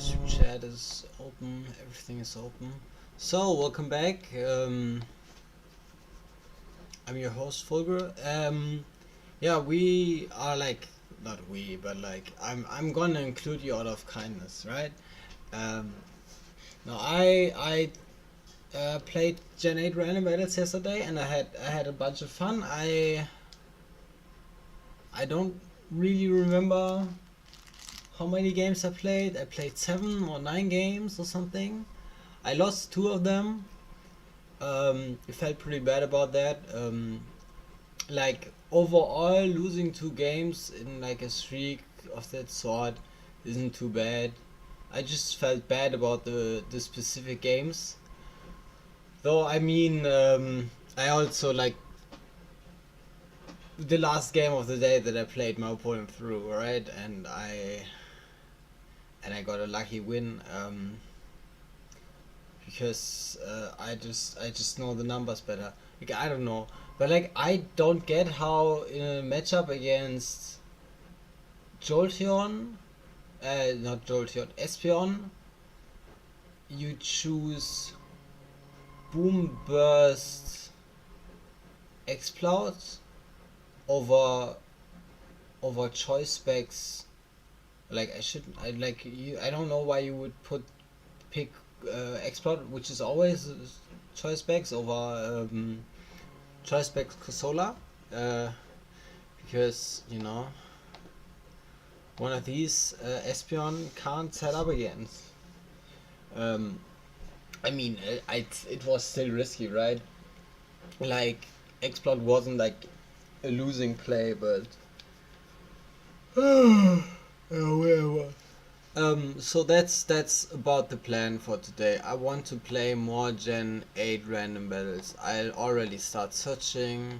guys, chat is open, everything is open. So, welcome back. I'm your host, Fulgur. Yeah, we are like, not we, but like, I'm gonna include you out of kindness, right? Um, no, I played Gen 8 Random Battles yesterday, and I had a bunch of fun. I don't really remember how many games I played. I played 7 or 9 games or something. I lost 2 of them. I felt pretty bad about that. Like overall, losing 2 games in like a streak of that sort isn't too bad. I just felt bad about the specific games. Though I mean, I also like the last game of the day that I played my opponent through, right? And I got a lucky win. Because I just know the numbers better. Like I don't know, but like I don't get how in a matchup against Jolteon, not Jolteon, Espeon, you choose Boom Burst Explode over choice specs. Like I like you. I don't know why you would pick Explode, which is always choice specs over choice specs Cosola, because one of these Espeon can't set up against. Um, I mean, it was still risky, right? Like Explode wasn't like a losing play, but whatever. So that's about the plan for today. I want to play more Gen 8 random battles. I'll already start searching.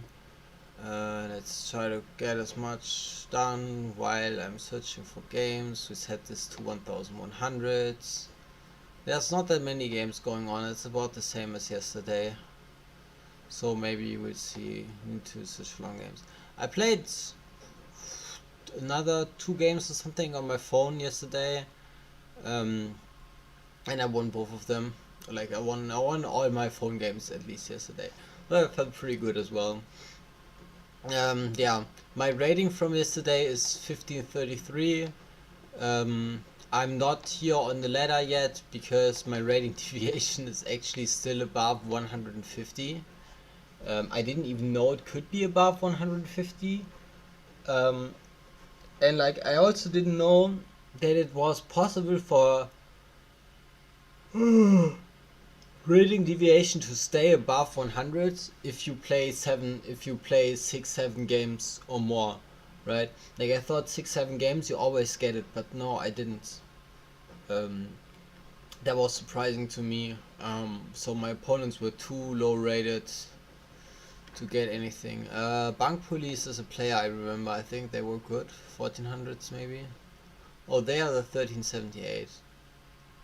Let's try to get as much done while I'm searching for games. We set this to 1100. There's not that many games going on. It's about the same as yesterday. So maybe we'll see. Need to search for long games. I played another 2 games or something on my phone yesterday, and I won both of them. Like I won all my phone games at least yesterday. But I felt pretty good as well. Yeah, my rating from yesterday is 1533. I'm not here on the ladder yet because my rating deviation is actually still above 150. I didn't even know it could be above 150. Um, and like I also didn't know that it was possible for rating deviation to stay above 100 if you play 6-7 games or more, right? Like I thought 6-7 games you always get it, but no, I didn't. That was surprising to me. So my opponents were too low rated to get anything. Bank Police is a player I remember. I think they were good, 1400s maybe. Oh, they are the 1378.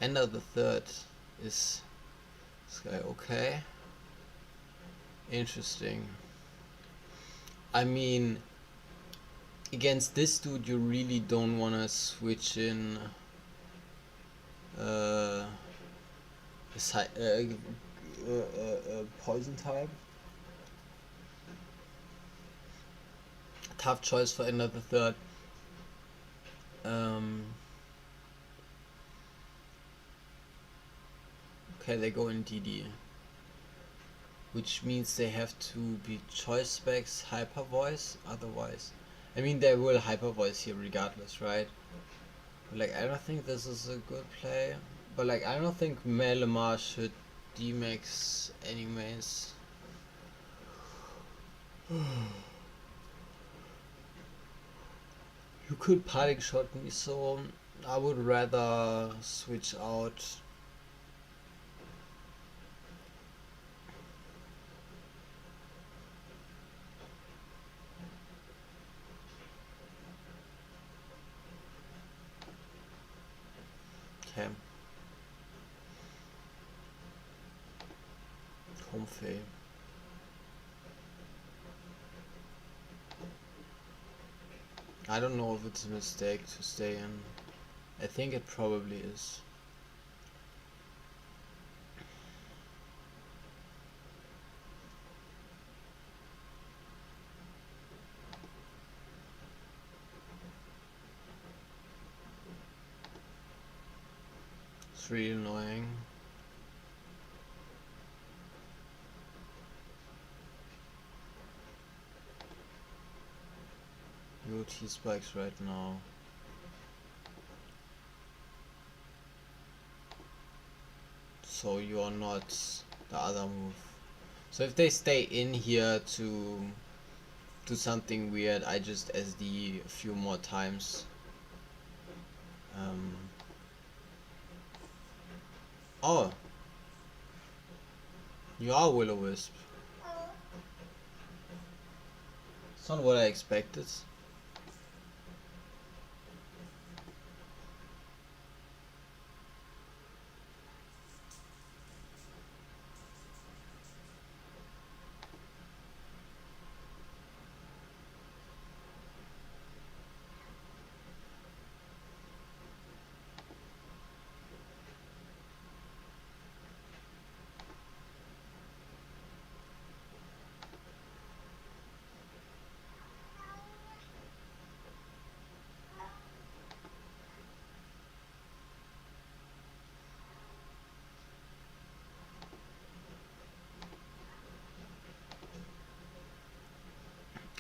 End of the third is this guy. Okay, interesting. I mean, against this dude, you really don't want to switch in a poison type. Tough choice for end of the third. Okay, they go in DD, which means they have to be choice specs hyper voice. Otherwise, I mean they will hyper voice here regardless, right? But like I don't think this is a good play. But like I don't think Melamar should D-max anyways. You could parting shot me, so I would rather switch out. Okay. Comfy. I don't know if it's a mistake to stay in. I think it probably is. It's really annoying. No T-spikes right now. So you are not the other move. So if they stay in here to do something weird, I just SD a few more times. Oh, you are Will-O-Wisp. It's not what I expected.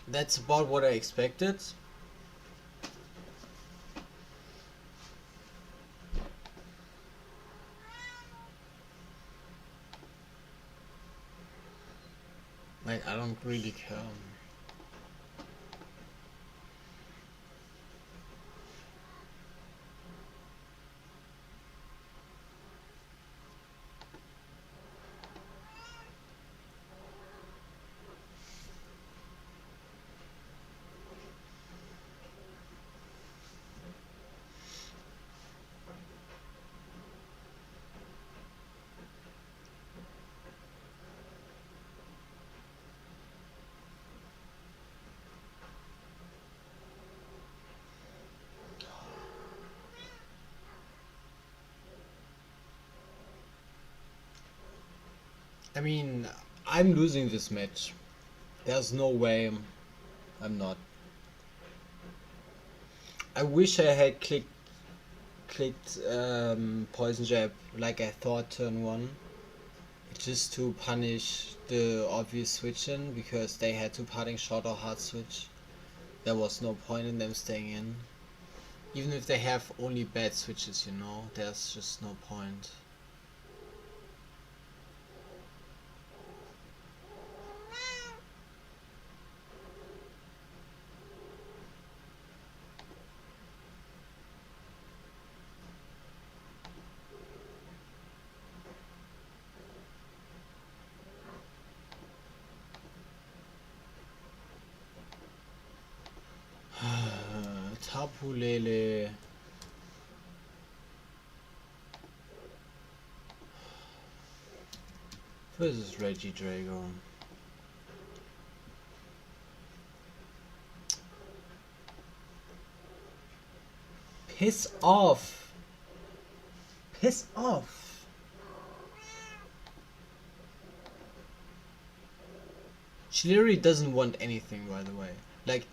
That's about what I expected. Like, I don't really care. I mean, I'm losing this match. There's no way I'm not. I wish I had clicked poison jab like I thought turn one, just to punish the obvious switch in, because they had to parting shot or hard switch. There was no point in them staying in. Even if they have only bad switches, you know, there's just no point. Tapulele. Versus Reggie Drago. Piss off! Piss off! She literally doesn't want anything, by the way. Like,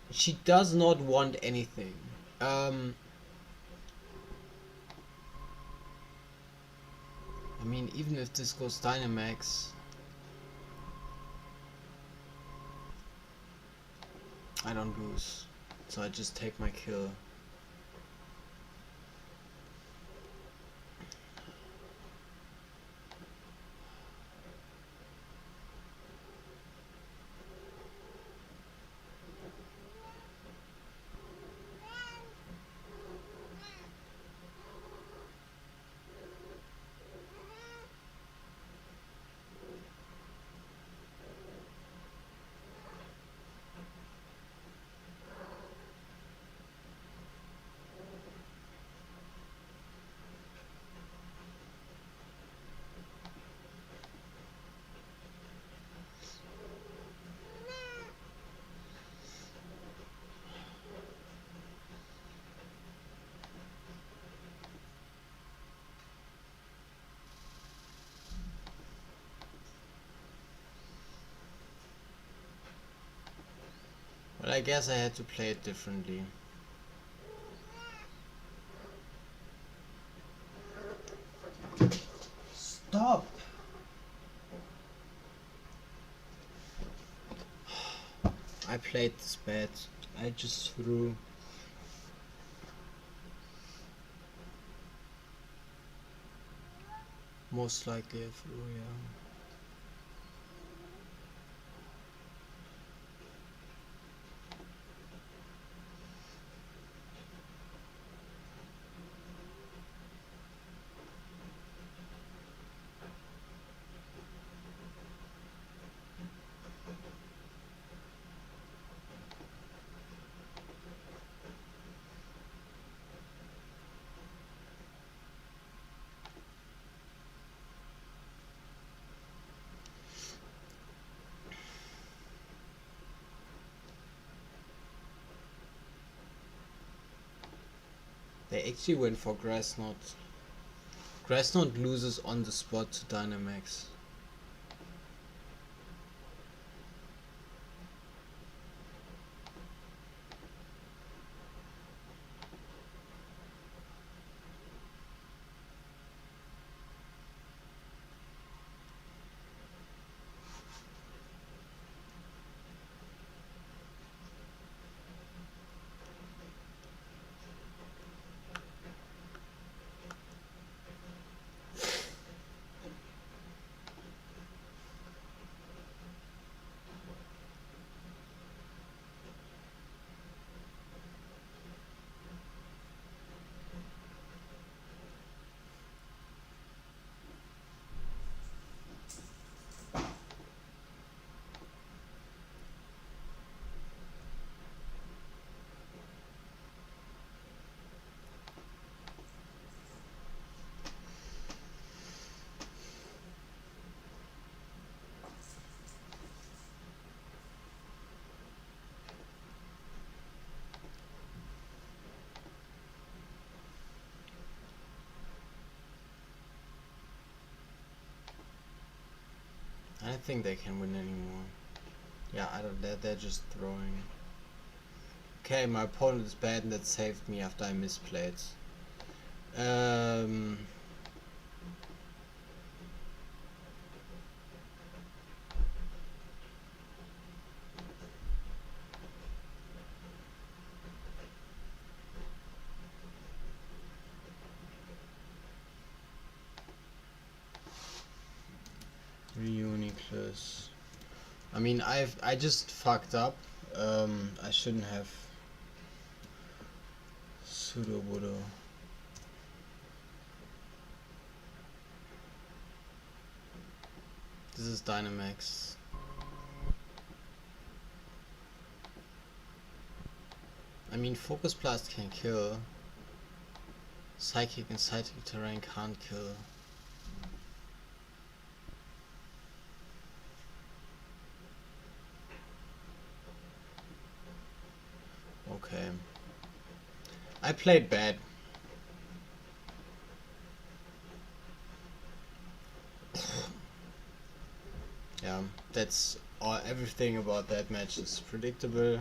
she does not want anything. I mean, even if this goes Dynamax, I don't lose. So I just take my kill. Well, I guess I had to play it differently. I played this bad. I just threw. Most likely I threw, yeah. They actually went for Grass Knot. Grass Knot loses on the spot to Dynamax. I don't think they can win anymore. Yeah, I don't. They're just throwing. Okay, my opponent is bad, and that saved me after I misplayed. Um. Reuniclus. I mean, I just fucked up. I shouldn't have. Pseudo-Budo. This is Dynamax. I mean, Focus Blast can kill. Psychic and Psychic Terrain can't kill. Okay. I played bad. Yeah, that's all. Everything about that match is predictable.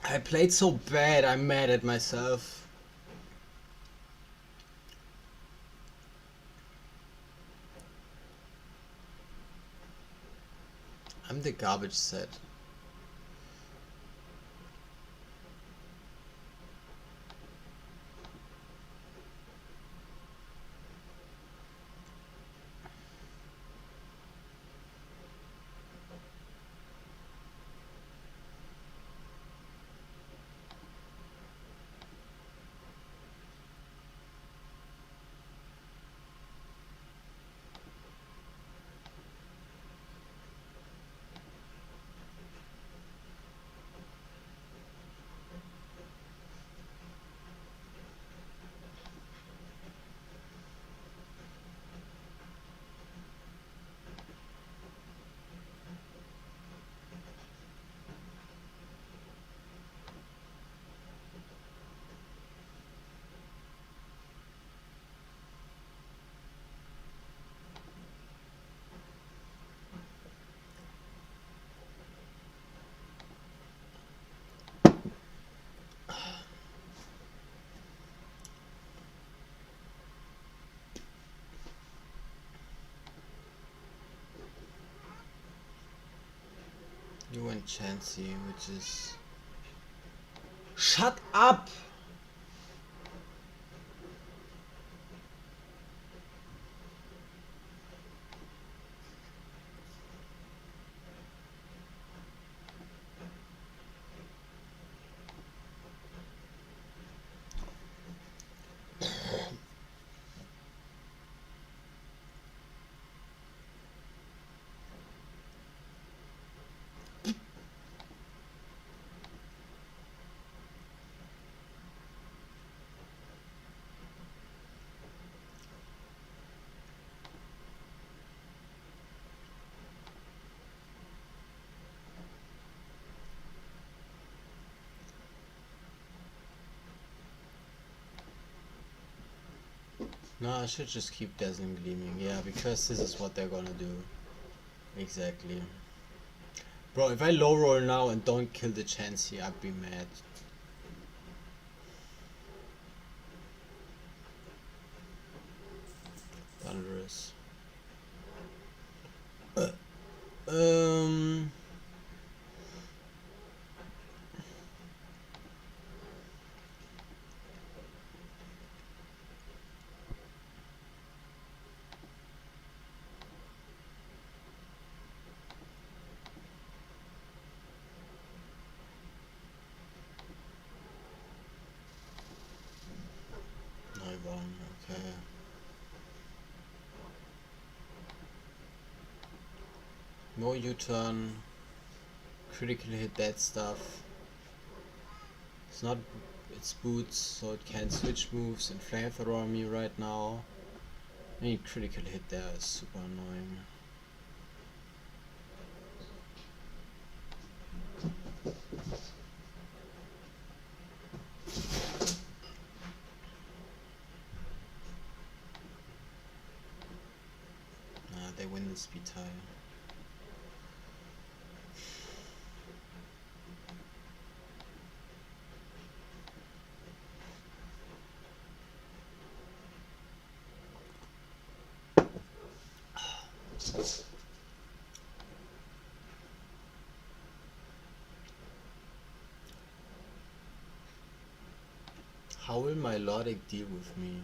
I played so bad, I'm mad at myself. I'm the garbage set. Chansey, which is... Shut up! No, I should just keep Dazzling Gleaming, yeah, because this is what they're gonna do. Exactly. Bro, if I low roll now and don't kill the Chansey, I'd be mad. Thunderous. Okay. No U-turn. Critically hit that stuff. It's not... It's boots, so it can't switch moves and flamethrower on me right now. Any critical hit there is super annoying. They win the speed tie. How will my Lodic deal with me?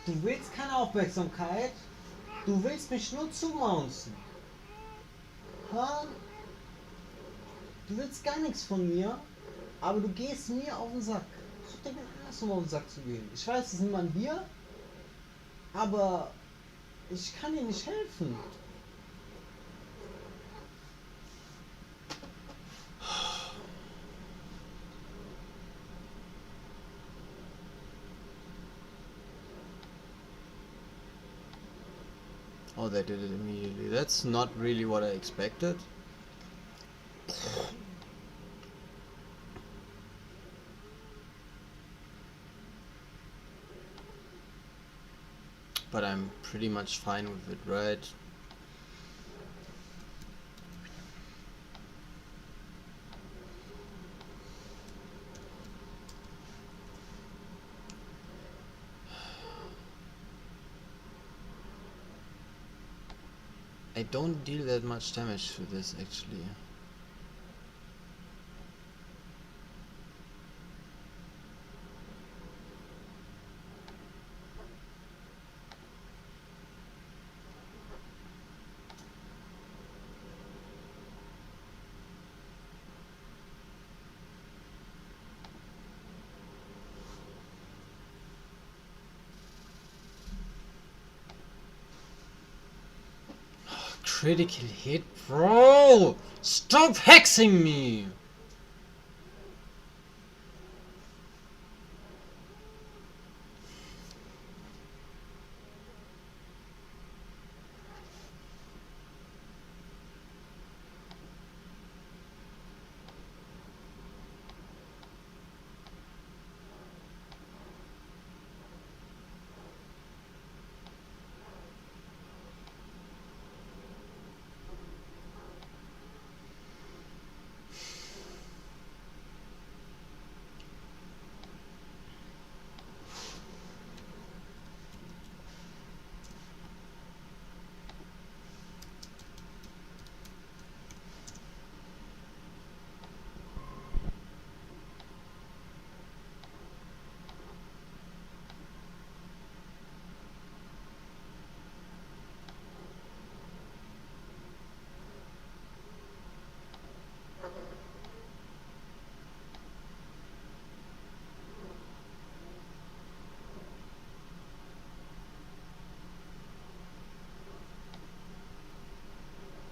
Du willst keine Aufmerksamkeit? Du willst mich nur zumaunzen. Ha? Du willst gar nichts von mir, aber du gehst mir auf den Sack. Ich denke andersrum auf den Sack zu gehen. Ich weiß, es ist niemand hier, aber ich kann dir nicht helfen. Oh, they did it immediately. That's not really what I expected. But I'm pretty much fine with it, right? I don't deal that much damage to this actually. critical hit, bro! Stop hexing me!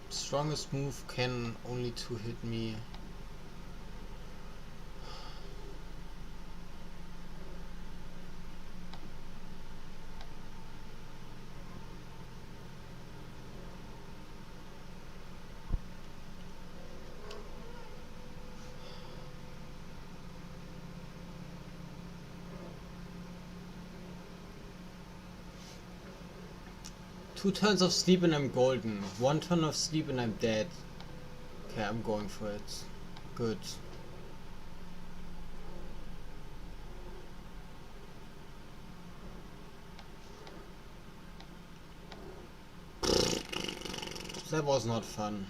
Strongest move can only 2-hit me. Two turns of sleep and I'm golden. One turn of sleep and I'm dead. Okay, I'm going for it. Good. That was not fun.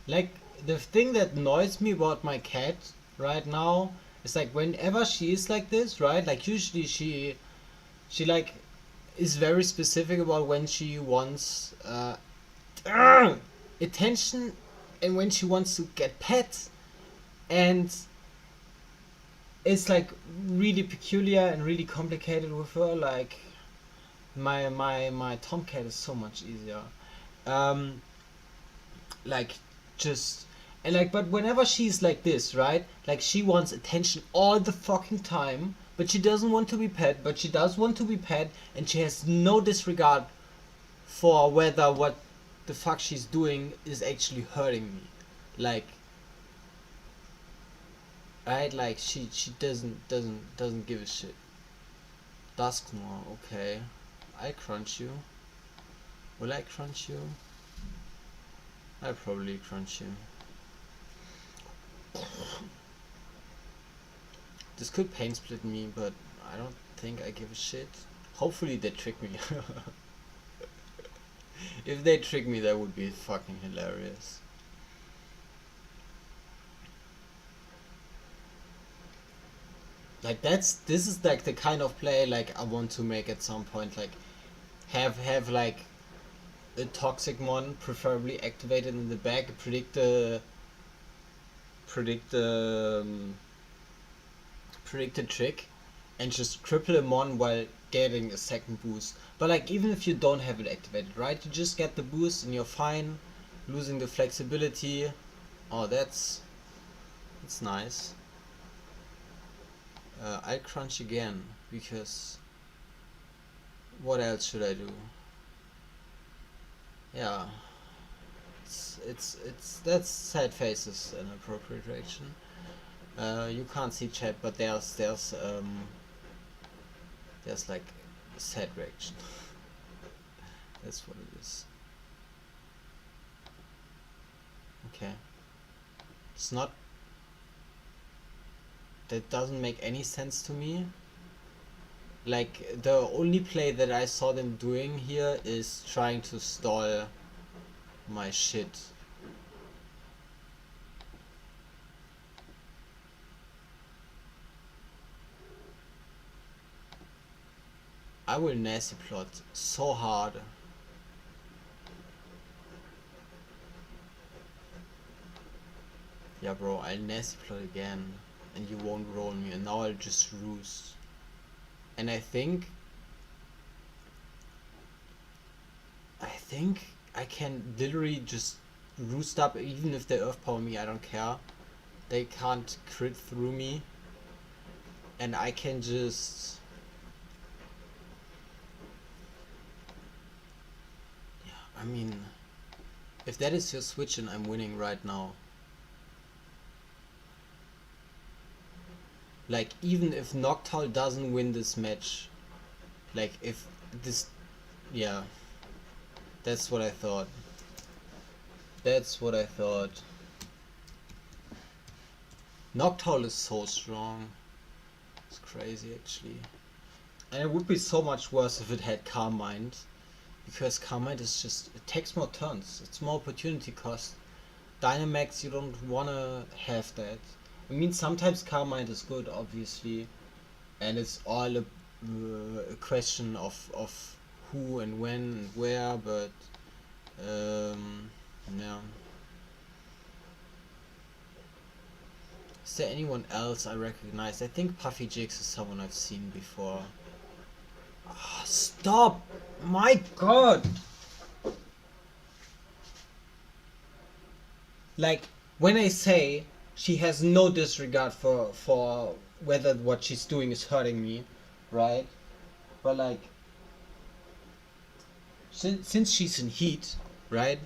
Like, the thing that annoys me about my cat right now is like whenever she is like this, right? Like usually she like is very specific about when she wants attention and when she wants to get pet, and it's like really peculiar and really complicated with her. Like my tomcat is so much easier. Um, like just and like but whenever she's like this, right, like she wants attention all the fucking time, but she doesn't want to be pet, but she does want to be pet, and she has no disregard for whether what the fuck she's doing is actually hurting me. Like, right, like she doesn't give a shit. Duskmore, okay. I crunch you. Will I crunch you? I probably crunch you. This could pain split me, but I don't think I give a shit. Hopefully they trick me. If they trick me, that would be fucking hilarious. Like this is like the kind of play like I want to make at some point. Like have like a toxic mon preferably activated in the back, predict the predict a trick, and just cripple him on while getting a second boost. But like even if you don't have it activated, right, you just get the boost and you're fine. Losing the flexibility. Oh, that's nice. I'll crunch again because what else should I do? Yeah, it's that's sad faces an appropriate reaction. You can't see chat, but there's like sad reaction. That's what it is. Okay, it's not. That doesn't make any sense to me. Like the only play that I saw them doing here is trying to stall my shit. I will nasty plot so hard. Yeah, bro, I'll nasty plot again, and you won't roll me, and now I'll just roost. And I think I can literally just roost up, even if they earth power me, I don't care. They can't crit through me. And I can just... Yeah, I mean... If that is your switch and I'm winning right now. Like, even if Noctowl doesn't win this match. Like, if this... Yeah. That's what I thought. That's what I thought. Noctowl is so strong. It's crazy, actually. And it would be so much worse if it had Calm Mind. Because Calm Mind is just... It takes more turns. It's more opportunity cost. Dynamax, you don't wanna have that. I mean, sometimes Calm Mind is good, obviously. And it's all a question of who and when and where, but... yeah. Is there anyone else I recognize? I think Puffy Jigs is someone I've seen before. Oh, stop! My god! Like, when I say she has no disregard for whether what she's doing is hurting me, right? But like, since she's in heat, right?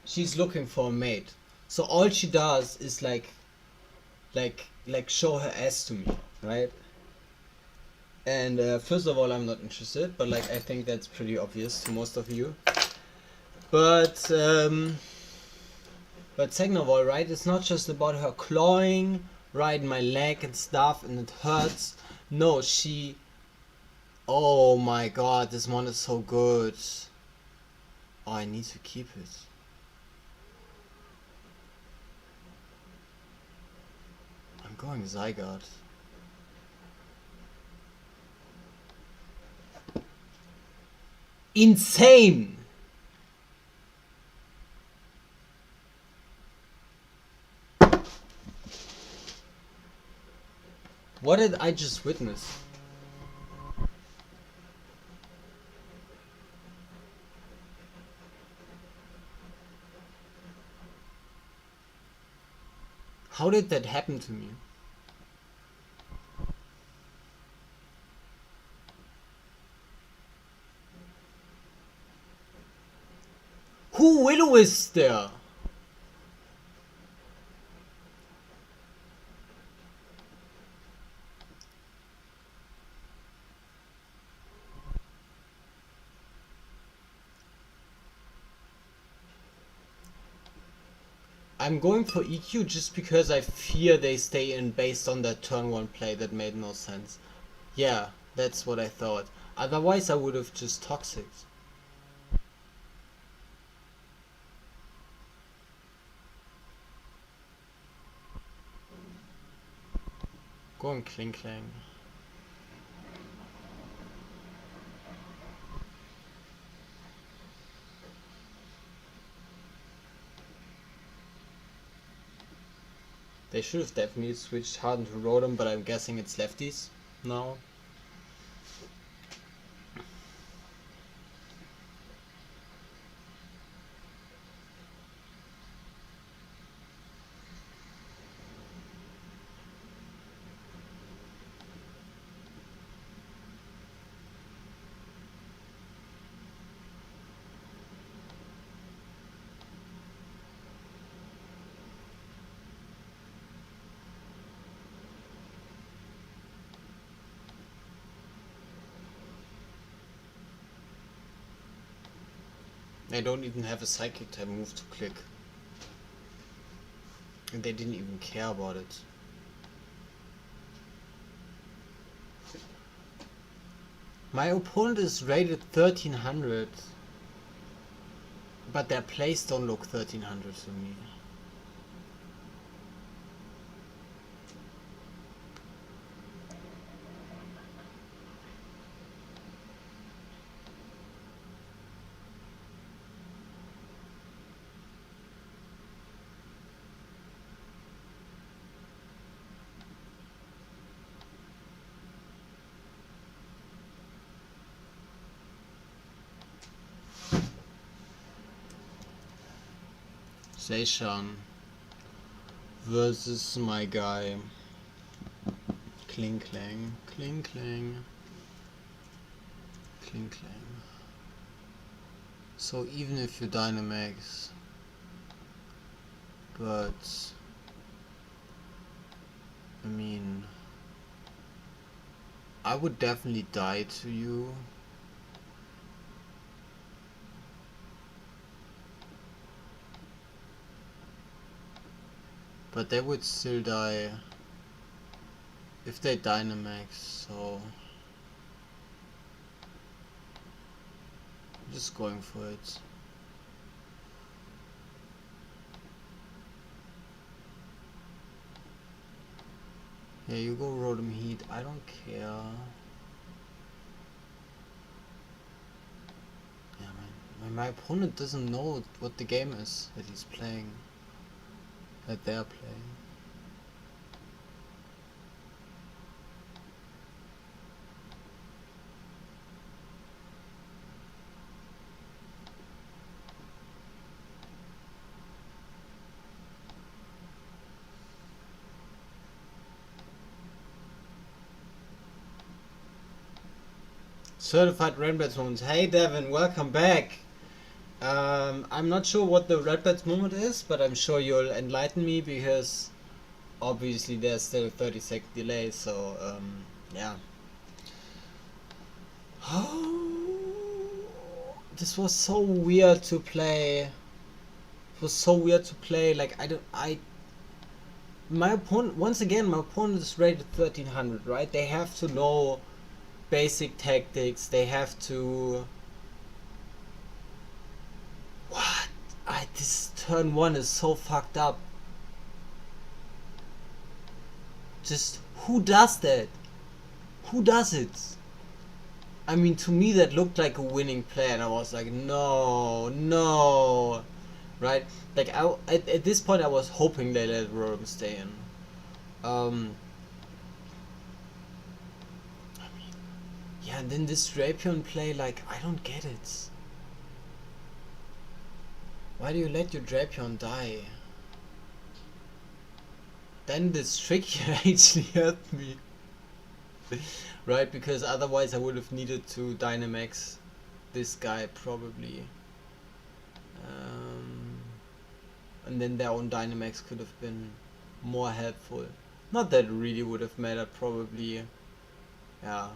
She's looking for a mate. So all she does is like show her ass to me, right? And first of all, I'm not interested, but like I think that's pretty obvious to most of you. But second of all, right, it's not just about her clawing right in my leg and stuff, and it hurts. No, she... Oh my god, this one is so good. Oh, I need to keep it. I'm going Zygarde. Insane! What did I just witness? How did that happen to me? Who Willow is there? I'm going for EQ just because I fear they stay in based on that turn 1 play that made no sense. Yeah, that's what I thought. Otherwise I would have just Toxic. Going Kling Klang. They should have definitely switched Harden to Rotom, but I'm guessing it's lefties now. They don't even have a Psychic type move to click. And they didn't even care about it. My opponent is rated 1300. But their plays don't look 1300 to me. Seishan versus my guy. Kling Klang, Kling Klang, Kling Klang. So even if you Dynamax, but I mean, I would definitely die to you. But they would still die if they Dynamax, so I'm just going for it. Yeah, you go Rotom Heat, I don't care. Yeah, my opponent doesn't know what the game is that he's playing, that they're playing. Certified Red Bats moment. Hey Devin, welcome back. I'm not sure what the Red Bats moment is, but I'm sure you'll enlighten me because obviously there's still a 30-second delay, so yeah. This was so weird to play. It was so weird to play. Like my opponent, once again, my opponent is rated 1300, right? They have to know basic tactics. They have to. What? This turn 1 is so fucked up. Just who does that? Who does it? I mean, to me that looked like a winning play, and I was like, no, right? Like at this point, I was hoping they let Rotom stay in. I mean, yeah, and then this Drapion play, like, I don't get it. Why do you let your Drapion die? Then this trick here actually helped me. Right, because otherwise I would have needed to Dynamax this guy probably. And then their own Dynamax could have been more helpful. Not that it really would have mattered probably. Yeah.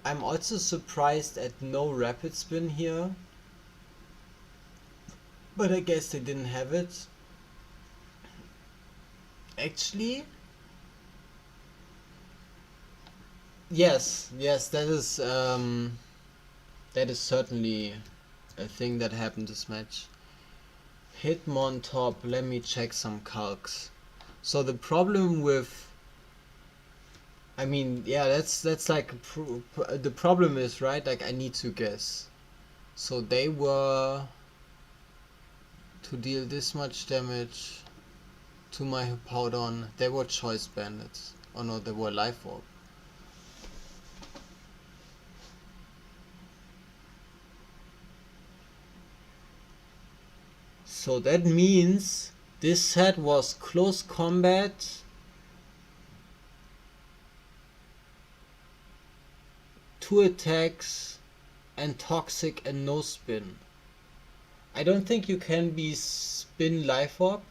I'm also surprised at no Rapid Spin here. But I guess they didn't have it. Actually, yes, that is certainly a thing that happened this match. Hitmon top, let me check some calcs. So the problem with, I mean, yeah, that's like the problem is, right, like I need to guess. So they were to deal this much damage to my Hippowdon. They were Choice Bandits. Oh no, they were Life Orb. So that means this set was Close Combat, two attacks, and Toxic and no spin. I don't think you can be spin Life Orb.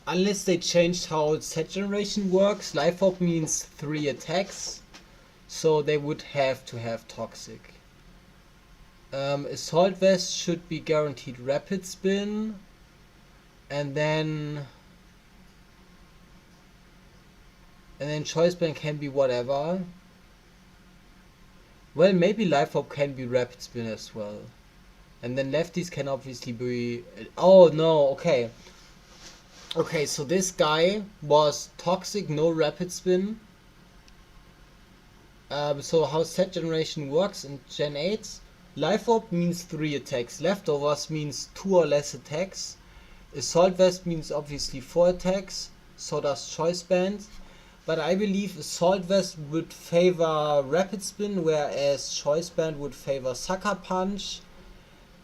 Unless they changed how set generation works. Life Orb means 3 attacks, so they would have to have Toxic. Assault Vest should be guaranteed Rapid Spin, and then Choice Band can be whatever. Well, maybe Life Orb can be Rapid Spin as well. And then lefties can obviously be... Oh no, okay. Okay, so this guy was Toxic, no Rapid Spin. So how set generation works in Gen 8. Life Orb means 3 attacks. Leftovers means 2 or less attacks. Assault Vest means obviously 4 attacks. So does Choice Band. but I believe Assault Vest would favor Rapid Spin, whereas Choice Band would favor Sucker Punch.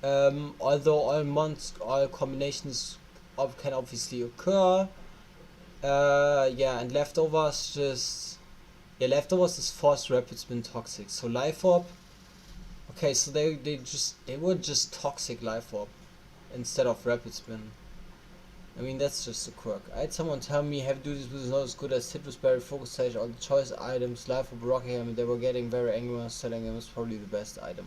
Although all combinations can obviously occur. Yeah, and Leftovers Leftovers is Force Rapid Spin Toxic. So Life Orb. Okay, so they were just Toxic Life Orb instead of Rapid Spin. I mean, that's just a quirk. I had someone tell me heavy duties was not as good as Citrus Berry, Focus Sage, all the choice items, Life Orb, Rocky Helmet. They were getting very angry when I was selling them. It was probably the best item.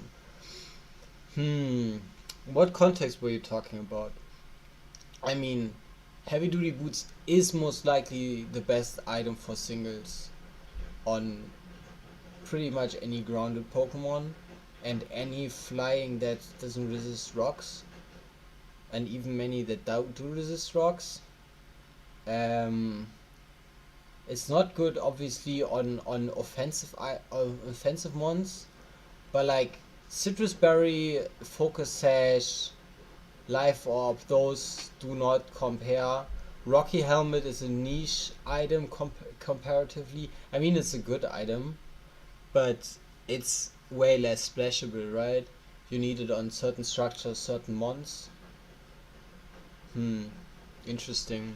What context were you talking about? I mean, heavy duty boots is most likely the best item for singles on pretty much any grounded Pokemon and any flying that doesn't resist rocks, and even many that do resist rocks. It's not good obviously on offensive mons, but like Citrus Berry, Focus Sash, Life Orb, those do not compare. Rocky Helmet is a niche item comparatively. I mean, it's a good item, but it's way less splashable, right? You need it on certain structures, certain mons. Interesting.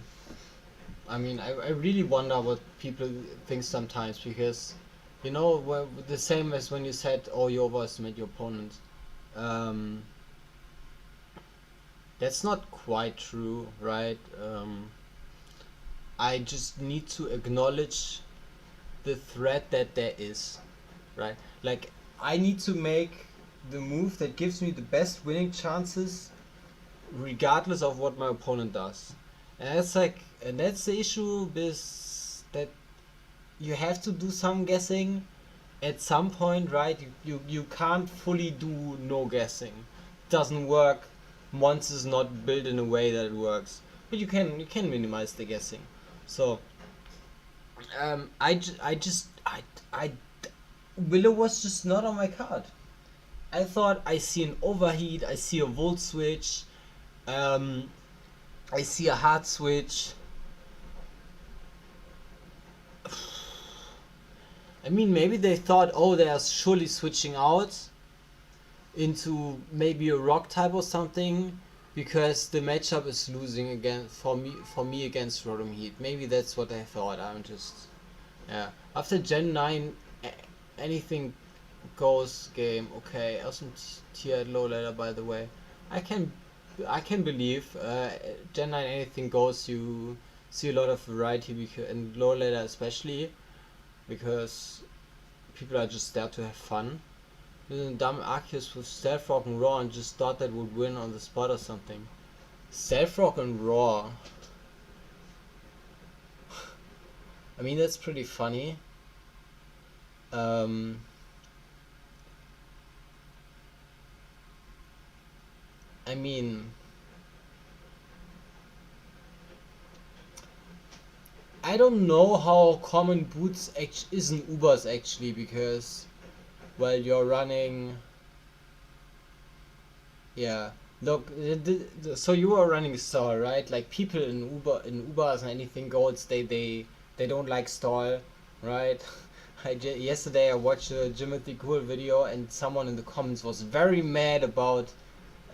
I mean, I really wonder what people think sometimes, because, you know, the same as when you said, oh, you overestimate your opponent. That's not quite true, right? I just need to acknowledge the threat that there is, right? Like, I need to make the move that gives me the best winning chances regardless of what my opponent does. And that's the issue, is that you have to do some guessing at some point, right? You can't fully do no guessing. It doesn't work. Mons is not built in a way that it works, but you can minimize the guessing. So Willow was just not on my card. I thought I see an overheat, I see a volt switch, I see a hard switch. I mean, maybe they thought, oh, they are surely switching out into maybe a rock type or something, because the matchup is losing again for me against Rotom Heat. Maybe that's what I thought. I'm just, yeah. After Gen 9, anything goes game. Okay, awesome tier at low ladder, by the way. I can believe Gen 9 anything goes. You see a lot of variety, and low ladder especially, because people are just there to have fun. There's a dumb Arceus with Stealth Rock and Raw and just thought that would win on the spot or something. Stealth Rock and Raw. I mean, that's pretty funny. I mean, I don't know how common boots is in Ubers actually, because, well, you're running. Yeah, look. So you are running stall, right? Like, people in Ubers and anything goes, they don't like stall, right? Yesterday I watched a Jimothy Cool video, and someone in the comments was very mad about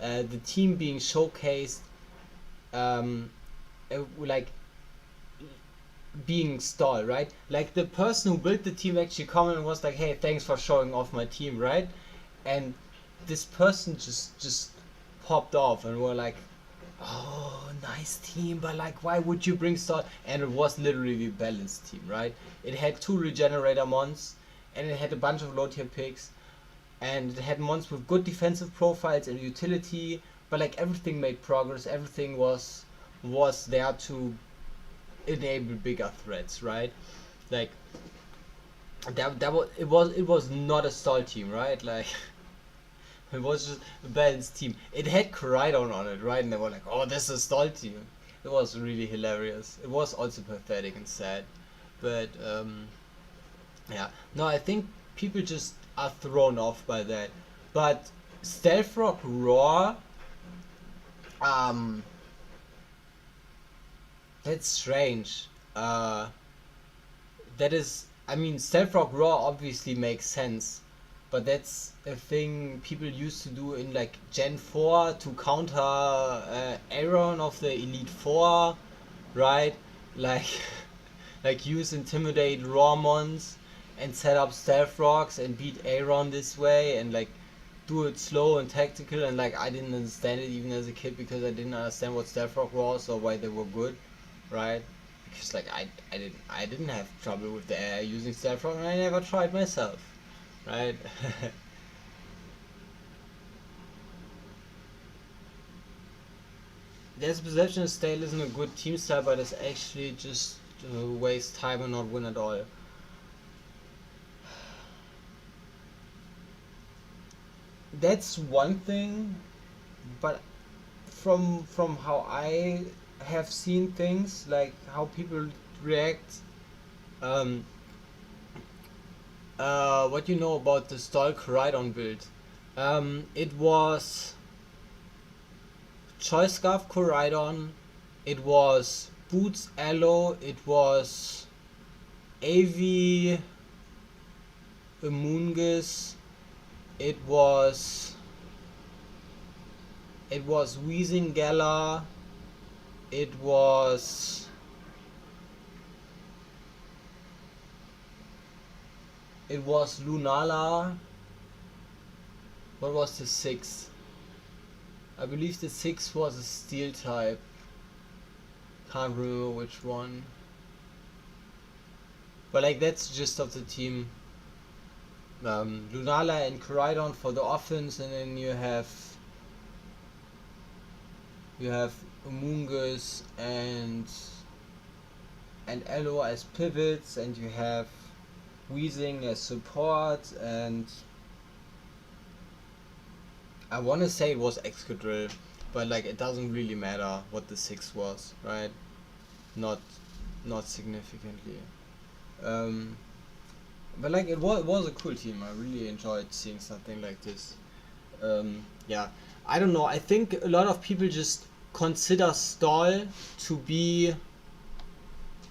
the team being showcased, like being stall, right? Like, the person who built the team actually commented and was like, hey, thanks for showing off my team, right? And this person just popped off and were like, oh, nice team, but like, why would you bring stall? And it was literally a balanced team, right? It had 2 regenerator mons, and it had a bunch of low tier picks, and it had mons with good defensive profiles and utility, but like, everything made progress, everything was there to enable bigger threats, right? Like, it was not a stall team, right? Like, it was just a balanced team. It had Koraidon on it, right? And they were like, oh, this is a stall team. It was really hilarious. It was also pathetic and sad, but yeah. No, I think people just are thrown off by that. But Stealth Rock Raw, that's strange. that is, I mean, Stealth Rock Raw obviously makes sense, but that's a thing people used to do in like Gen 4 to counter Aaron of the Elite Four, right? Like, like use Intimidate Raw mons and set up Stealth Rocks and beat Aaron this way, and like do it slow and tactical, and like I didn't understand it even as a kid because I didn't understand what Stealth Rock was or why they were good, right? Because like I didn't have trouble with the AI using Stealth Rock, and I never tried myself, right? There's perception that Stale isn't a good team style, but it's actually just waste time and not win at all. That's one thing, but from how I have seen things, like how people react, um, what you know about the Stalk Rhydon build? It was Choice Scarf Coridon, it was Boots Aloe, it was AV Amoongus, it was Wheezing Gala, it was Lunala. What was the sixth? I believe the sixth was a steel type. Can't remember which one. But like that's the gist of the team. Lunala and Coridon for the offense, and then you have Amoongus and Aloe as pivots, and you have Wheezing as support, and I want to say it was Excadrill, but like it doesn't really matter what the six was, right? Not significantly. But like it was a cool team. I really enjoyed seeing something like this. Yeah, I don't know. I think a lot of people just consider Stall to be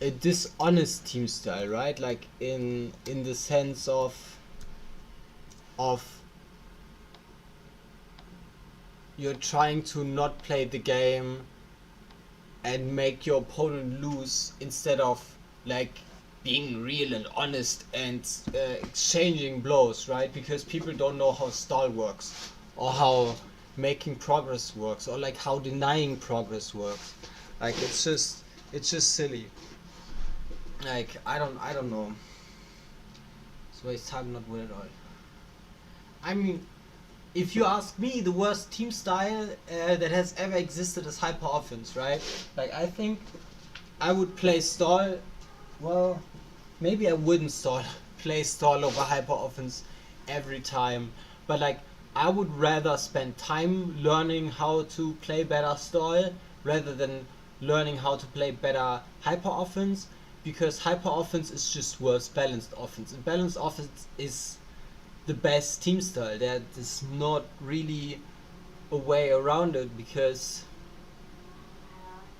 a dishonest team style, right? Like in the sense of you're trying to not play the game and make your opponent lose instead of like being real and honest and exchanging blows, right? Because people don't know how stall works or how making progress works or like how denying progress works. Like it's just silly. Like I don't know. It's waste time, not win at all. I mean, if you ask me, the worst team style that has ever existed is hyper offense, right? Like I think I would play stall. Well, maybe I wouldn't play stall over hyper offense every time, but like I would rather spend time learning how to play better stall rather than learning how to play better hyper offense, because hyper offense is just worse balanced offense, and balanced offense is the best team style. There is not really a way around it because,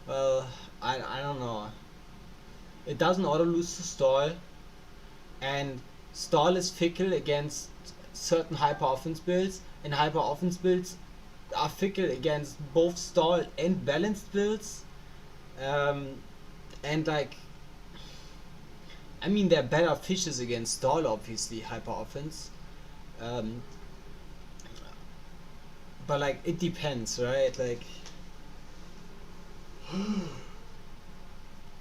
well, I don't know. It doesn't auto lose to stall, and stall is fickle against certain hyper offense builds, and hyper offense builds are fickle against both stall and balanced builds. And like, I mean, they're better fishes against stall, obviously, hyper offense. But like, it depends, right? Like,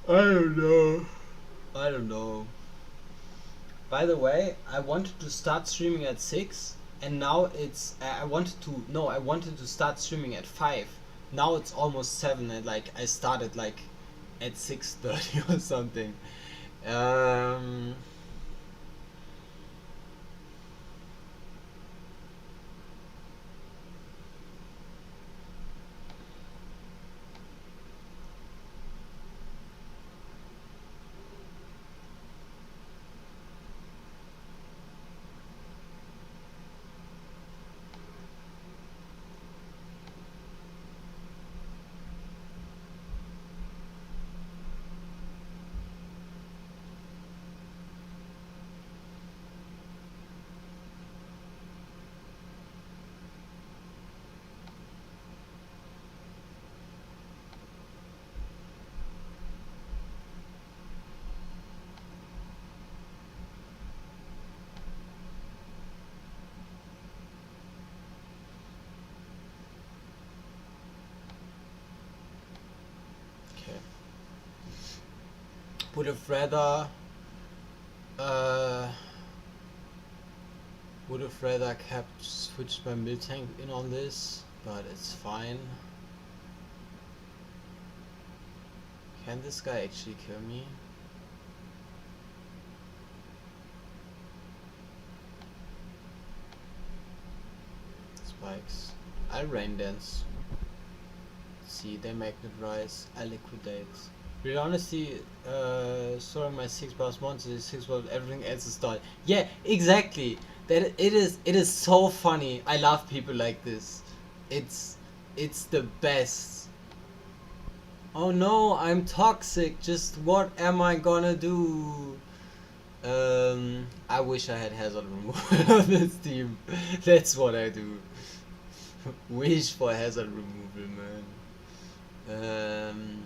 I don't know. By the way, I wanted to start streaming at 6, and now it's I wanted to start streaming at 5. Now it's almost 7, and like I started like at 6:30 or something. Um Would have rather uh, would have rather kept switched my mil tank in on this, but it's fine. Can this guy actually kill me? Spikes. I'll rain dance. See, they magnet rise. I liquidate. Real honestly, throwing my 6 boss monsters, 6 boss everything else is done. Yeah, exactly. That it is so funny. I love people like this. It's the best. Oh no, I'm toxic. Just what am I gonna do? I wish I had hazard removal on this team. That's what I do. Wish for hazard removal, man.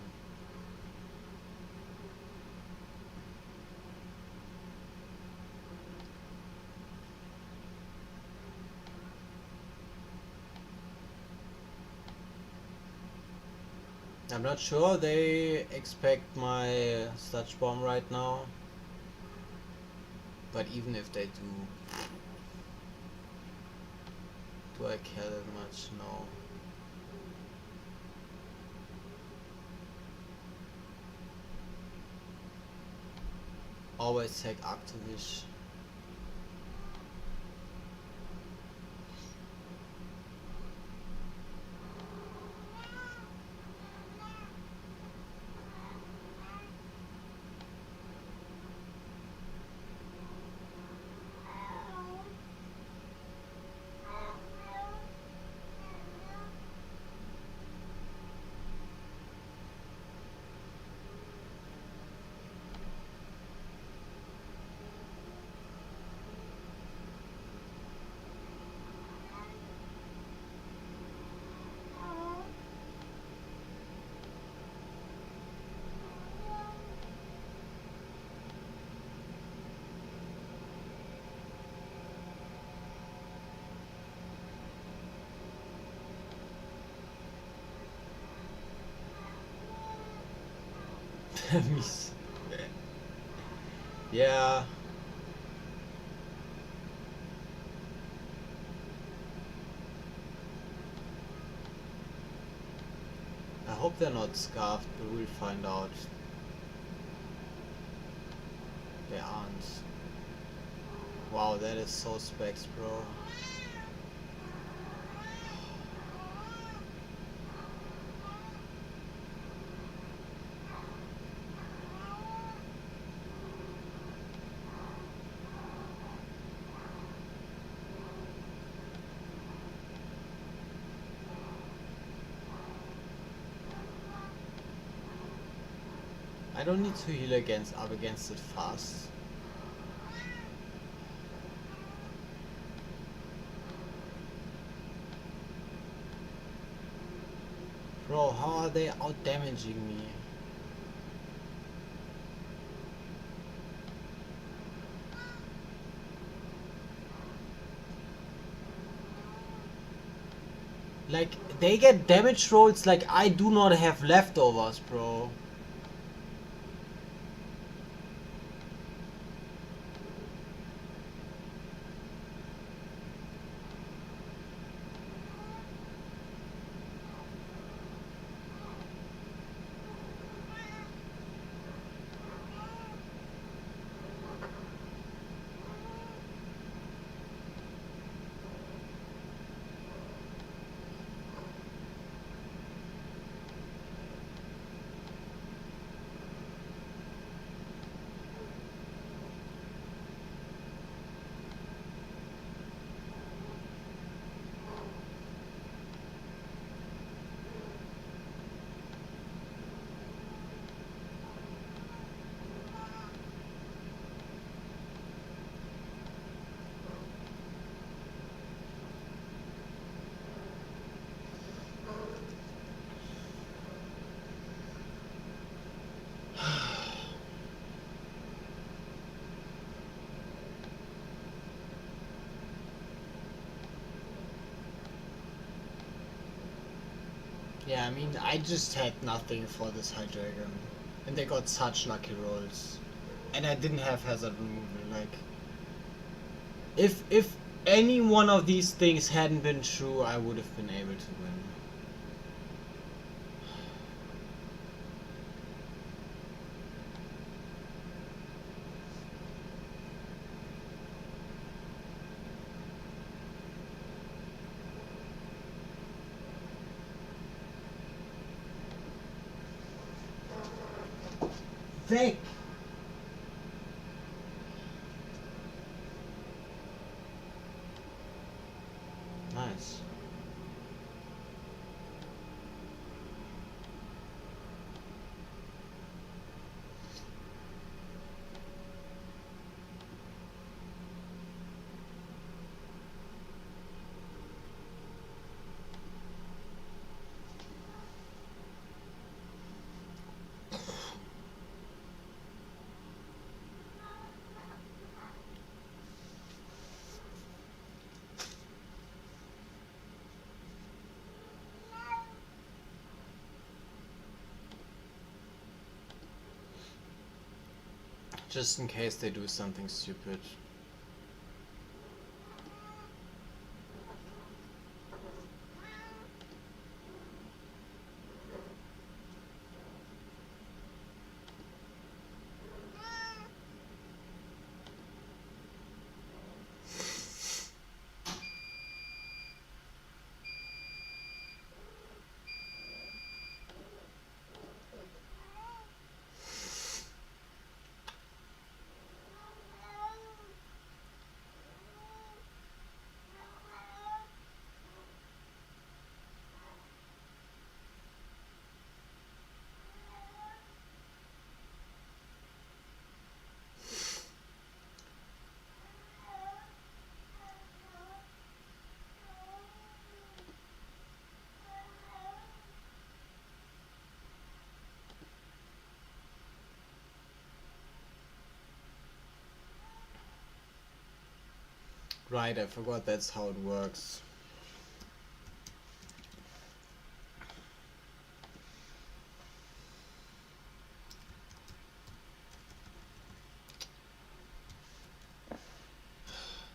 I'm not sure they expect my sludge bomb right now. But even if they do I care that much? No. Always take Activish. Yeah. I hope they're not scarfed, but we'll find out. They aren't. Wow, that is so specs, bro. I don't need to heal up against it fast. Bro, how are they out damaging me? Like, they get damage rolls like I do not have leftovers, bro. Yeah, I mean, I just had nothing for this High Dragon. And they got such lucky rolls. And I didn't have hazard removal. Like, if any one of these things hadn't been true, I would have been able to win. Weg! Nice. Just in case they do something stupid. Right, I forgot that's how it works.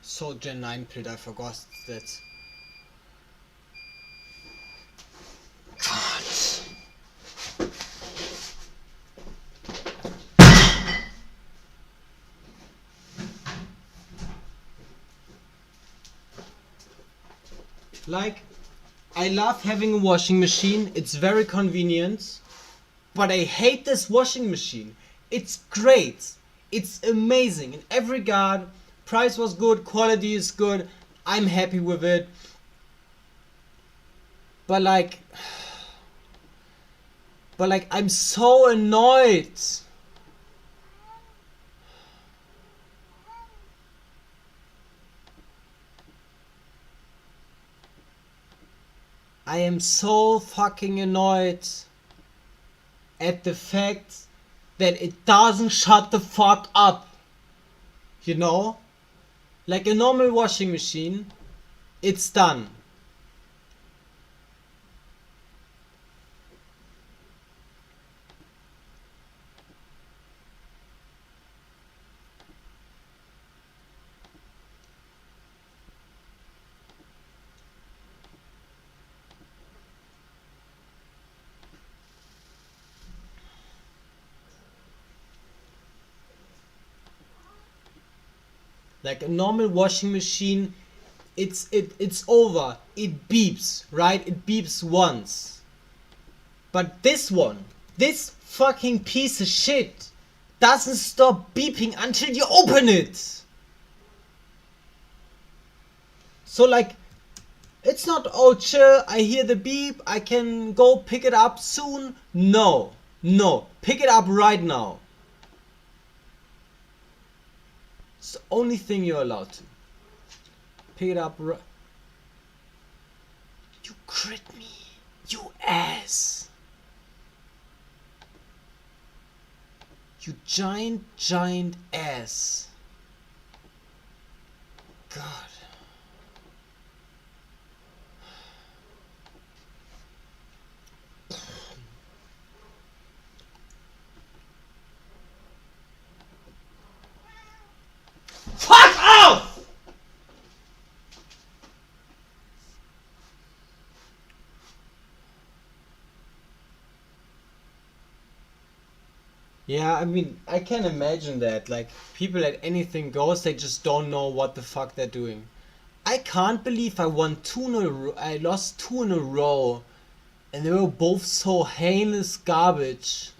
So Gen 9 pit, I forgot that. Like, I love having a washing machine, it's very convenient, but I hate this washing machine. It's great, it's amazing in every regard, price was good, quality is good, I'm happy with it. But like, I'm so annoyed. I am so fucking annoyed at the fact that it doesn't shut the fuck up. You know? Like a normal washing machine, it's done. Like a normal washing machine, it's over. It beeps, right? It beeps once. But this one, this fucking piece of shit, doesn't stop beeping until you open it. So like, it's not, oh chill, I hear the beep, I can go pick it up soon. No, pick it up right now. It's the only thing you're allowed to. Pick it up right. You crit me, you ass. You giant ass. God. Yeah, I mean, I can imagine that. Like, people at anything goes, they just don't know what the fuck they're doing. I can't believe I won two in a row. I lost two in a row, and they were both so heinous garbage.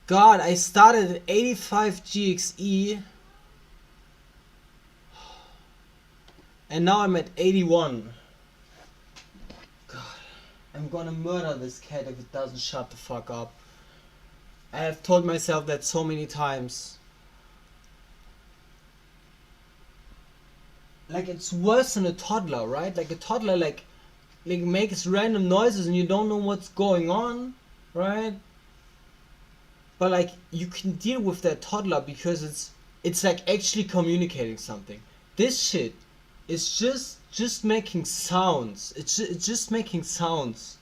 God, I started at 85 GXE, and now I'm at 81. God, I'm gonna murder this cat if it doesn't shut the fuck up. I have told myself that so many times. Like, it's worse than a toddler, right? Like a toddler, like makes random noises and you don't know what's going on, right? But like, you can deal with that toddler because it's like actually communicating something. This shit is just making sounds. It's just making sounds,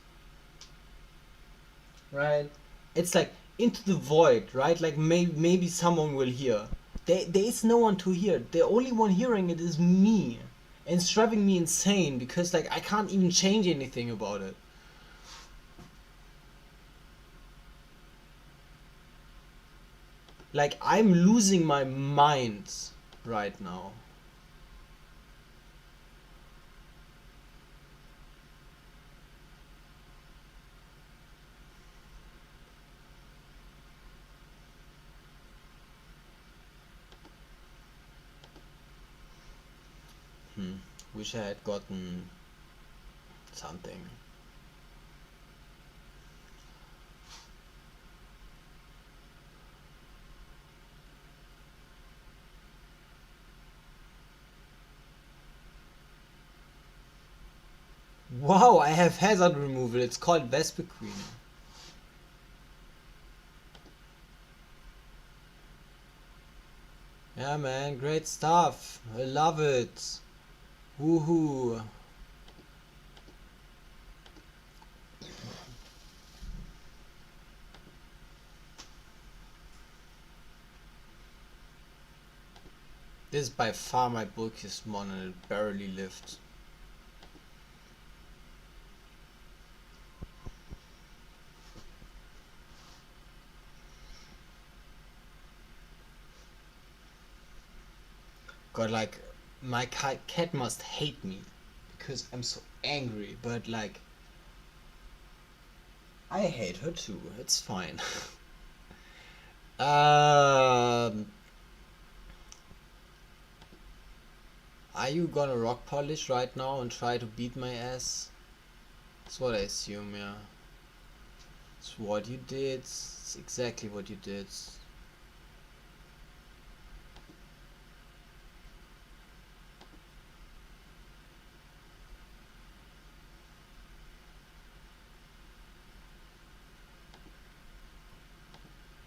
right? It's like into the void, right? Like maybe someone will hear. There is no one to hear. The only one hearing it is me, and it's driving me insane because like I can't even change anything about it. Like, I'm losing my mind right now. Wish I had gotten something. Wow, I have hazard removal. It's called Vesper Queen. Yeah, man, great stuff. I love it. Woohoo. This is by far my bulkiest mon and it barely lived. God, like, my cat must hate me because I'm so angry, but like, I hate her too. It's fine. um, are you gonna rock polish right now and try to beat my ass? That's what I assume, yeah. It's what you did. It's exactly what you did.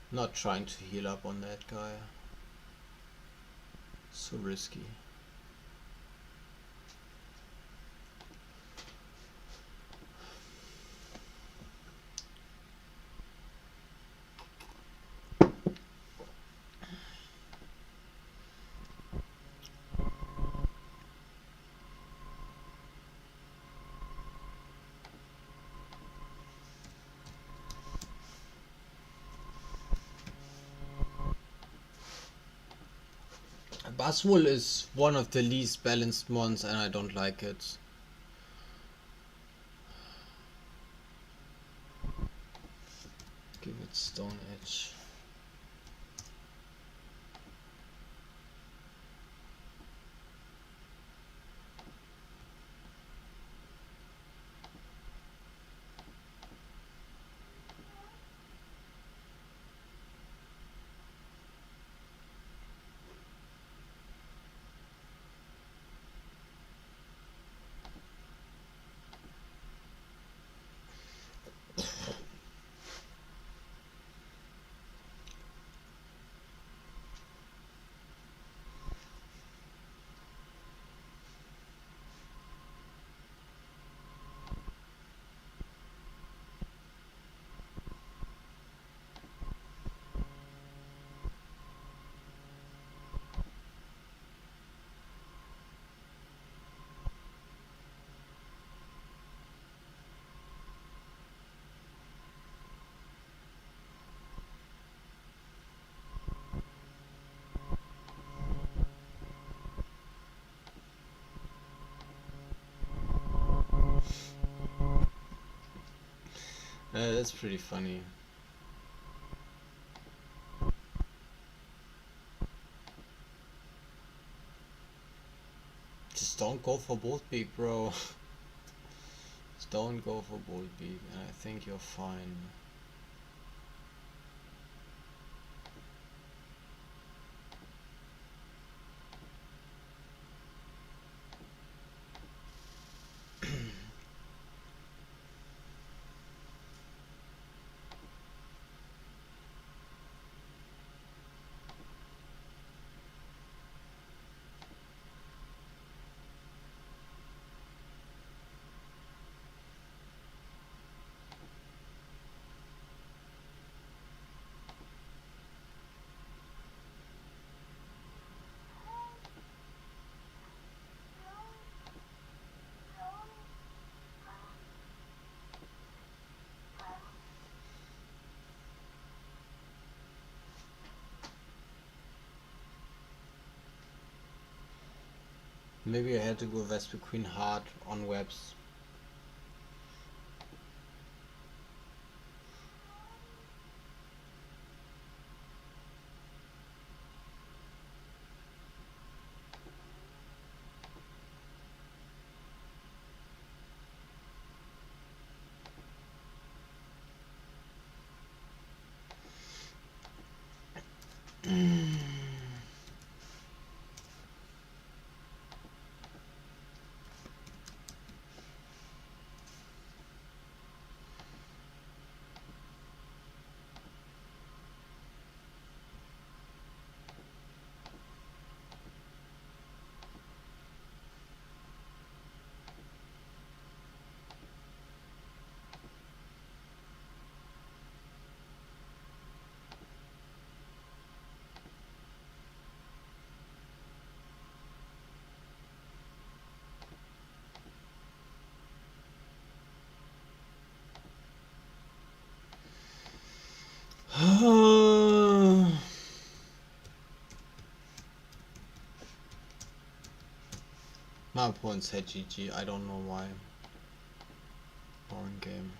Not trying to heal up on that guy. So risky. Baswol is one of the least balanced ones and I don't like it. Give it Stone Edge. That's pretty funny. Just don't go for bolt beak, bro. Just don't go for bolt beak, and I think you're fine. Maybe I had to go Vesper Queen hard on webs. My opponent said GG, I don't know why. Boring game.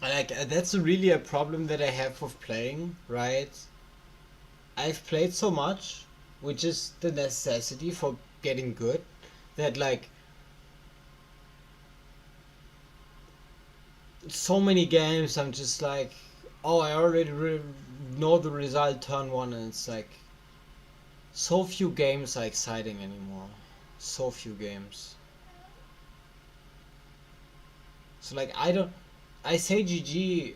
Like, that's really a problem that I have with playing, right? I've played so much, which is the necessity for getting good, that like so many games I'm just like, oh, I already know the result turn one, and it's like so few games are exciting anymore. So few games. So like I say GG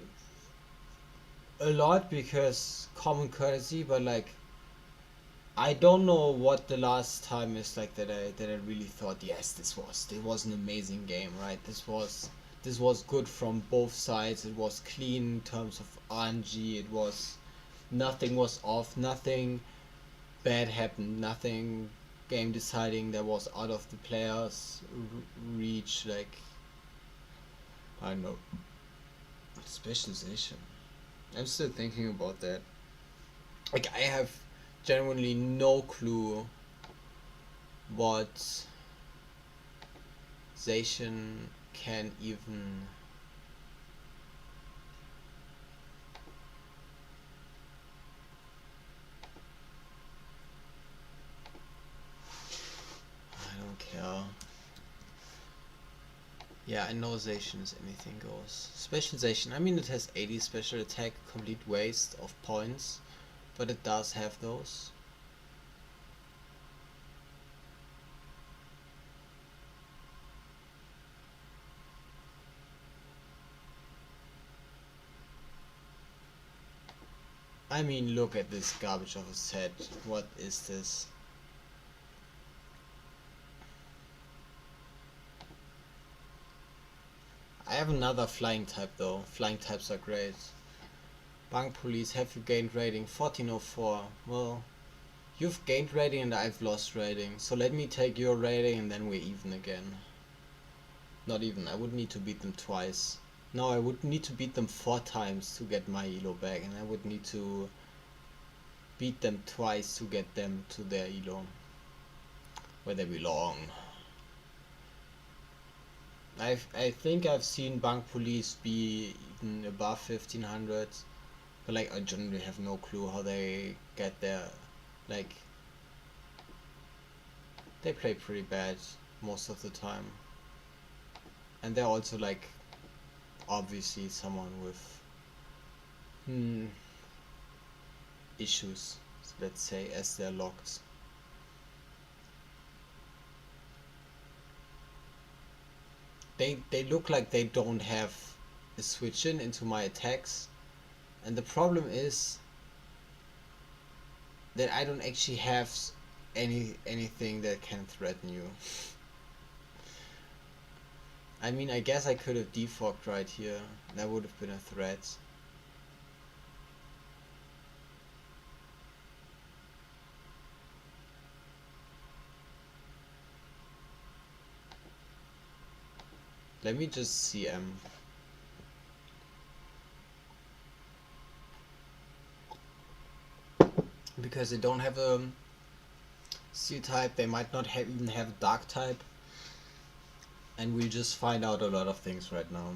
a lot because common courtesy, but like I don't know what the last time is like that I really thought, yes, this was an amazing game, right? This was good from both sides. It was clean in terms of RNG. It was nothing was off, nothing bad happened, nothing game deciding that was out of the player's reach. Like, I don't know, specialization. I'm still thinking about that. Like, I have genuinely no clue what Zation can even I don't care. Yeah, I know Zation is anything goes. Specialization, I mean, it has 80 special attack, complete waste of points, but it does have those. I mean, look at this garbage of a set. What is this? I have another flying type though. Flying types are great. Bank Police, have you gained rating? 1404. Well, you've gained rating and I've lost rating. So let me take your rating and then we're even again. Not even, I would need to beat them twice. No, I would need to beat them 4 times to get my elo back, and I would need to beat them twice to get them to their elo, where they belong. I think I've seen bank police be even above 1500, but like I generally have no clue how they get there. Like they play pretty bad most of the time, and they're also like obviously someone with issues, let's say, as they're locked. They look like they don't have a switch in into my attacks, and the problem is that I don't actually have anything that can threaten you. I mean, I guess I could have defogged right here. That would have been a threat. Let me just CM. Because they don't have a Steel type, they might not even have a Dark type. And we just find out a lot of things right now.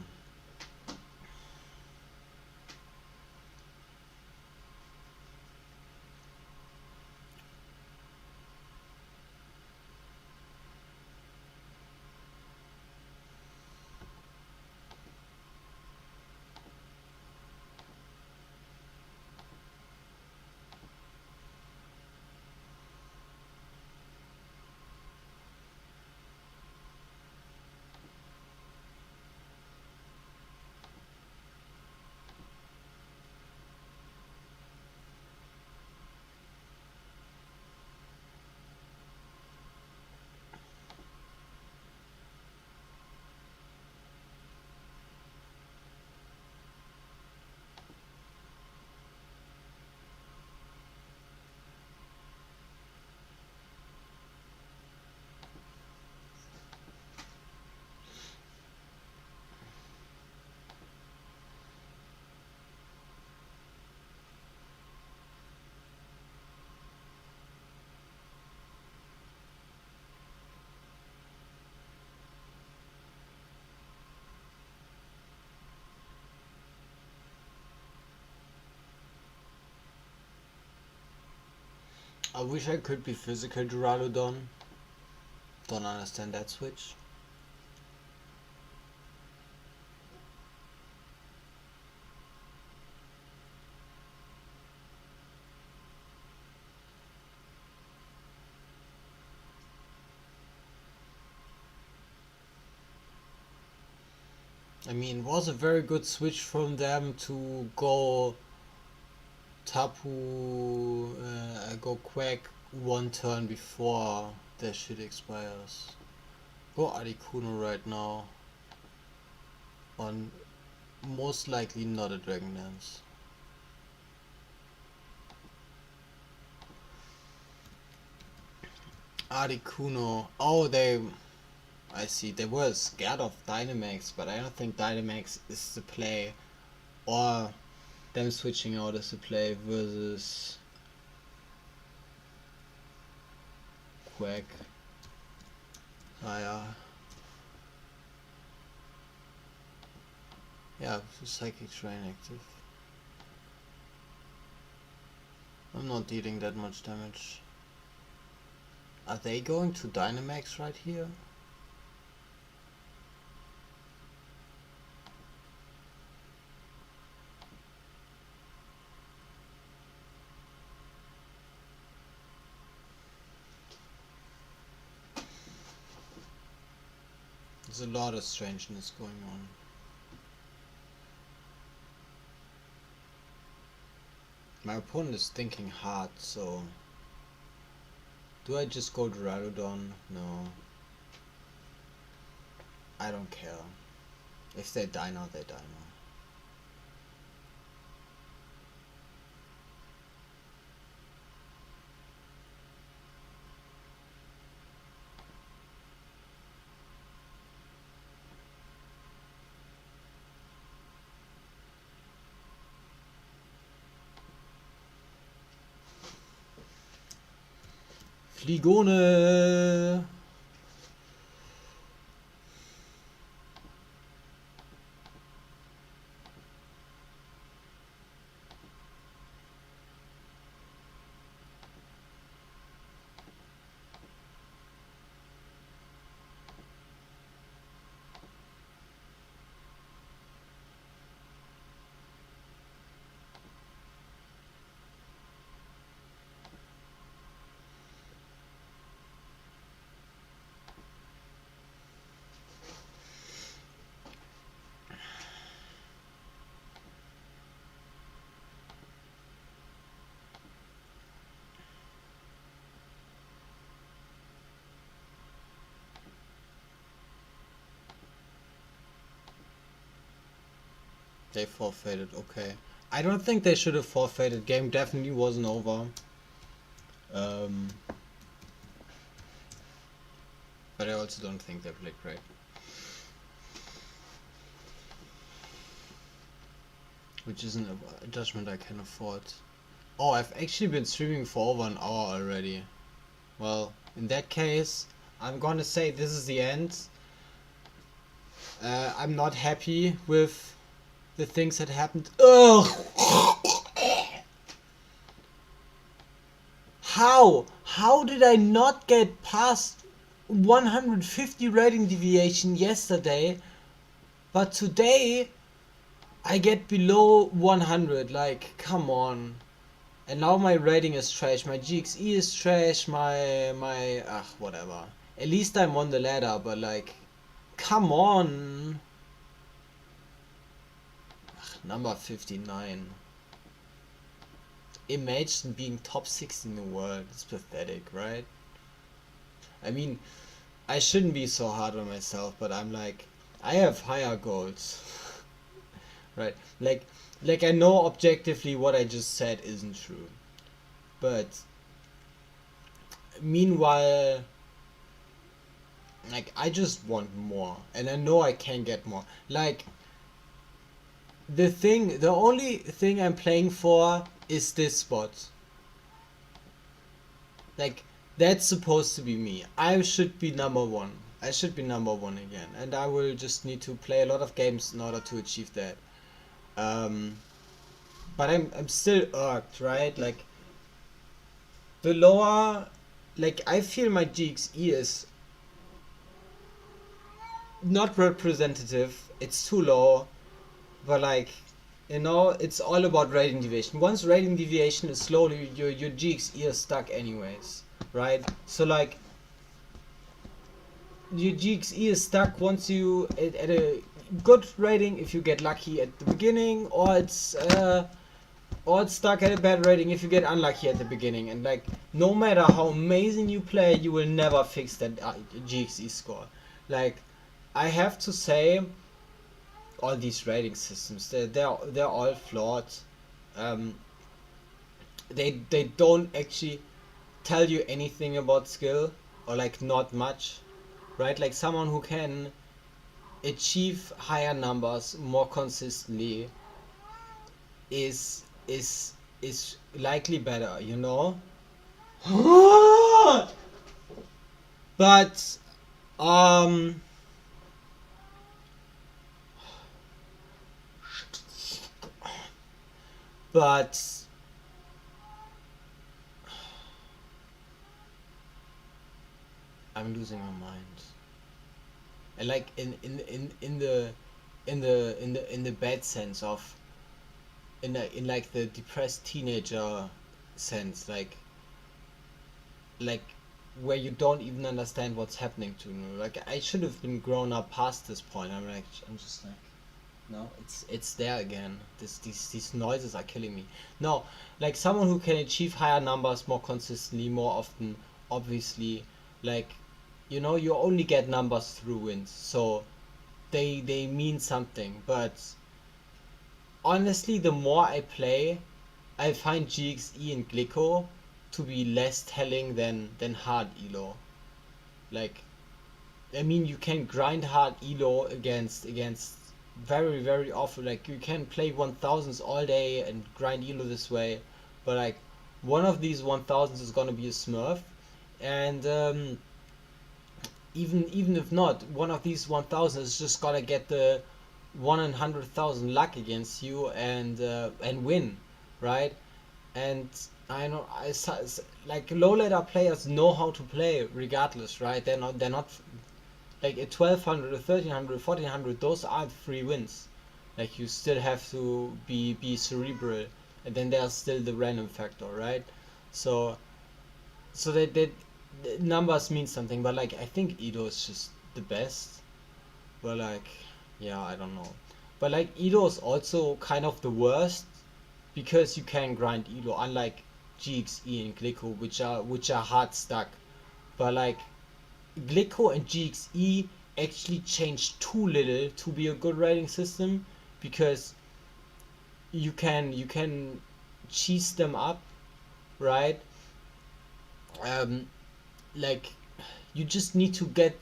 I wish I could be physical Duraludon. Don't understand that switch. I mean, it was a very good switch from them to go Tapu, go Quack one turn before their shit expires. Go Articuno right now. On most likely not a Dragon Dance. Articuno. Oh, I see. They were scared of Dynamax, but I don't think Dynamax is the play. Or them switching out as the play versus Quack. Ah, yeah, Psychic Train active. I'm not dealing that much damage. Are they going to Dynamax right here? There's a lot of strangeness going on. My opponent is thinking hard, so... Do I just go Duraludon? No. I don't care. If they die now, they die now. Fligone! They forfeited, okay. I don't think they should have forfeited. Game definitely wasn't over. But I also don't think they played great. Which isn't a judgment I can afford. Oh, I've actually been streaming for over an hour already. Well, in that case, I'm gonna say this is the end. I'm not happy with the things that happened. Ugh! How? How did I not get past 150 rating deviation yesterday, but today I get below 100? Like, come on. And now my rating is trash. My GXE is trash. Whatever. At least I'm on the ladder, but like, come on. Number 59. Imagine being top 6 in the world. It's pathetic, right? I mean, I shouldn't be so hard on myself, but I'm like, I have higher goals. Right? Like I know objectively what I just said isn't true. But meanwhile, like, I just want more, and I know I can get more. Like, the only thing I'm playing for is this spot. Like, that's supposed to be me. I should be number one. I should be number one again, and I will just need to play a lot of games in order to achieve that. But I'm still irked, right? Like, the lower, like, I feel my GXE is not representative. It's too low, but like, you know, it's all about rating deviation. Once rating deviation is low, your GXE is stuck anyways, right? So like, your GXE is stuck once you at a good rating if you get lucky at the beginning, or it's stuck at a bad rating if you get unlucky at the beginning. And like, no matter how amazing you play, you will never fix that GXE score. Like, I have to say, all these rating systems, they're all flawed. They don't actually tell you anything about skill, or like, not much, right? Like, someone who can achieve higher numbers more consistently is likely better, you know. But but I'm losing my mind. And like, in the bad sense of, in like the depressed teenager sense, like where you don't even understand what's happening to you. Like, I should have been grown up past this point. I'm just like, no, it's there again. These noises are killing me. No, like, someone who can achieve higher numbers more consistently, more often, obviously, like, you know, you only get numbers through wins, so they mean something. But honestly, the more I play, I find GXE and Glicko to be less telling than hard elo. Like, I mean, you can grind hard elo against very, very often. Like, you can play 1000s all day and grind elo this way, but like, one of these 1000s is gonna be a smurf, and even if not, one of these 1000 is just gonna get the 1 in 100,000 luck against you and win, right? And I know, like, low ladder players know how to play regardless, right? They're not like, at 1200 or 1300, 1400, those aren't free wins. Like, you still have to be cerebral, and then there's still the random factor, right? So that numbers mean something, but like, I think Edo is just the best. But like, yeah, I don't know. But like, Edo is also kind of the worst, because you can grind Elo, unlike GXE and Glicko, which are hard stuck. But like, Glicko and GXE actually changed too little to be a good rating system, because you can cheese them up, right? Um, like you just need to get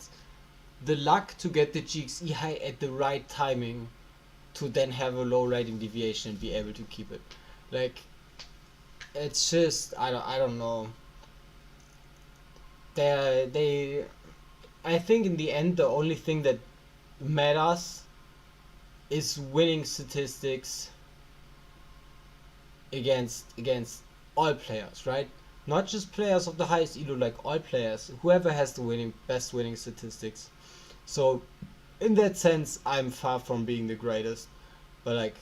the luck to get the GXE high at the right timing to then have a low rating deviation and be able to keep it. Like it's just I don't know. They I think in the end the only thing that matters is winning statistics against all players, right? Not just players of the highest elo, like all players. Whoever has the best winning statistics. So in that sense, I'm far from being the greatest, but like